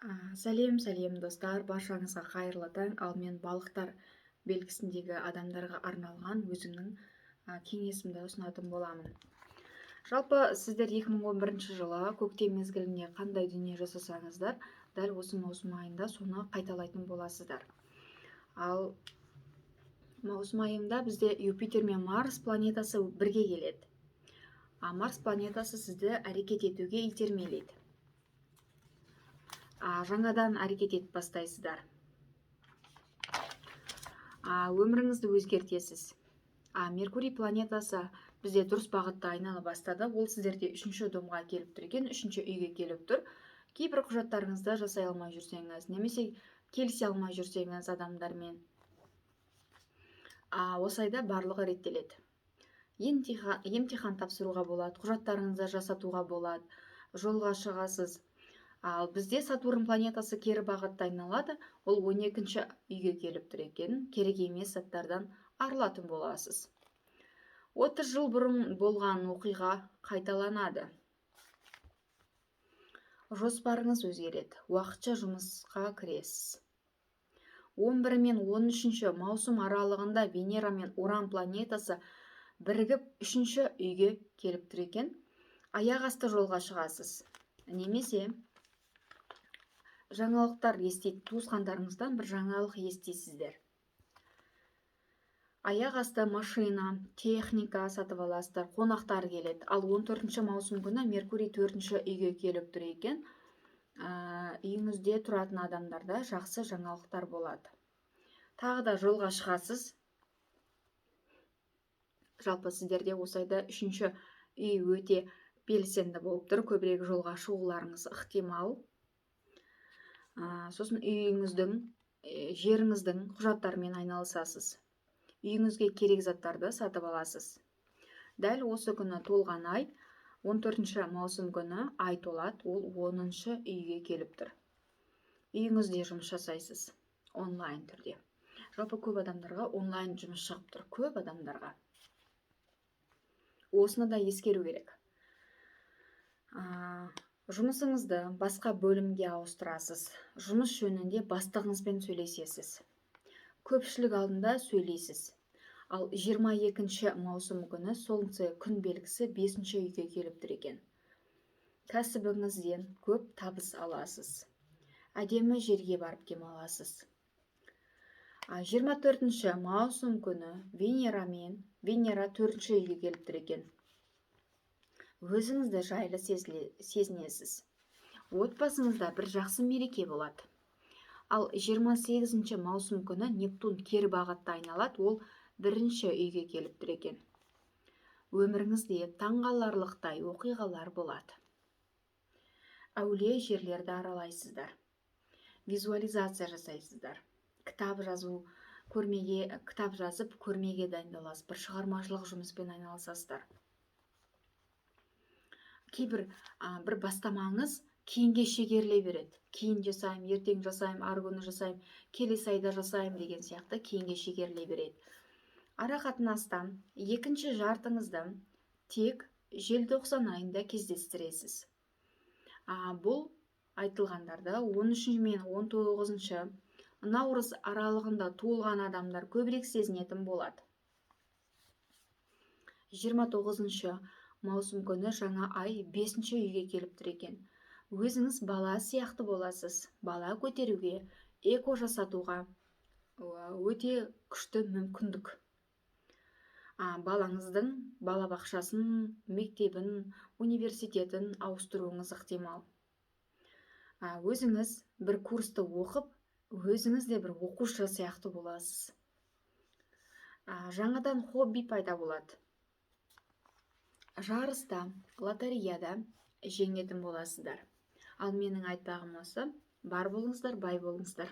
Сәлем достар, баршаңызға қайырлы таң. Ал мен балықтар белгісіндегі адамдарға арналған өзімнің кеңесімді ұсынатын боламын. Жалпы сіздер 2011 жылы көктем мезгілінде қандай дүние жасасаңыздар, дәл осы маусым айында соны қайталайтын боласыздар. Ал маусым айында бізде Юпитер мен Марс планетасы бірге келеді. Марс планетасы сізді әрекет етуге итермелейді. Жаңадан әрекет етіп бастайсыздар. Өміріңізді өзгертесіз. Меркурий планетасы бізде дұрыс бағытта айнала бастады. Ол сіздерде 3-ші домға келіп тұр екен, 3-ші үйге келіп тұр. Кейбір құжаттарыңызды жасай алмай жүрсеңіз, немесе келісе алмай жүрсеңіз адамдармен, осы айда барлығы реттеледі. Емтихан тапсыруға болады, құжаттарыңызды жасатуға болады, жолға шығасыз. Ал бізде Сатурн планетасы кері бағытта айналады. Ол 12-ші үйге келіп тұр екен. Керек емес заттардан арылатын боласыз. 30 жыл бұрын болған оқиға қайталанады. Жоспарыңыз өзгереді. Уақытша жұмысқа кіресіз. 11 мен 13 маусым аралығында Венера мен Уран планетасы бірігіп 3-ші үйге келіп тұр екен. Аяқ асты жолға шығасыз. Немесе жаңалықтар естейді, туысқандарыңыздан бір жаңалық естейсіздер. Аяқ асты машина, техника сатып аласыздар, қонақтар келеді. Ал 14 маусым күні Меркурий 4-ші үйге келіп тұр екен. Үйіңізде тұратын адамдарда жақсы жаңалықтар болады. Тағы да жолға шығасыз. Жалпы сіздерде осы айда 3-ші үй өте белсенді болып тұр. Көбірек жолға шығуларыңыз ықтимал. Сосын үйіңіздің, жеріңіздің құжаттарымен айналысасыз. Үйіңізге керек заттарды сатып аласыз. Дәл осы күні толған ай, 14 маусым күні ай толады, ол 10-ші үйге келіп тұр. Үйіңізде жұмыс жасайсыз, онлайн түрде. Жалпы көп адамдарға онлайн жұмыс шығып тұр, көп адамдарға. Осыны да ескеру керек. Жұмысыңызды басқа бөлімге ауыстырасыз. Жұмыс жөнінде бастығыңызбен сөйлесесіз. Көпшілік алдында сөйлейсіз. Ал 22 маусым күні Солнце күн белгісі 5-ші үйге келіп тұр екен. Кәсібіңізден көп табыс аласыз. Әдемі жерге барып демаласыз. 24 маусым күні Венера 4-ші үйге келіп тұр екен. Өзіңізді жайлы сезінесіз. Отбасыңызда бір жақсы мереке болады. Ал 28 маусым күні Нептун кері бағытта айналады, ол 1-ші үйге келіп тұр екен. Өміріңізде таңғаларлықтай оқиғалар болады. Әулие жерлерді аралайсыздар. Визуализация жасайсыздар. Кітап жазып, көрмеге дайындаласыз, бір шығармашылық жұмыспен айналысасыздар. Кейбір бір бастамаңыз кейінге шегеріле береді. Кейін жасайым, ертең жасайым, ары күні жасайым, келесі айда жасайым деген сияқты кейінге шегеріле береді. Ара қатынастан 2-ші жартыңызды тек желтоқсан айында кездестіресіз. Бұл айтылғандарды 13 мен 19 наурыз аралығында туылған адамдар көбірек сезінетін болады. 29 маусым күні жаңа ай 5-ші үйге келіп тұр екен. Өзіңіз бала сияқты боласыз. Бала көтеруге, эко жасатуға өте күшті мүмкіндік. Балаңыздың балабақшасын, мектебін, университетін ауыстыруыңыз ықтимал. Өзіңіз бір курсты оқып, өзіңіз де бір оқушы сияқты боласыз. Жаңадан хобби пайда болады. Жарыста, лотереяда жеңетін боласыздар. Ал менің айтпағым осы, бар болыңыздар, бай болыңыздар.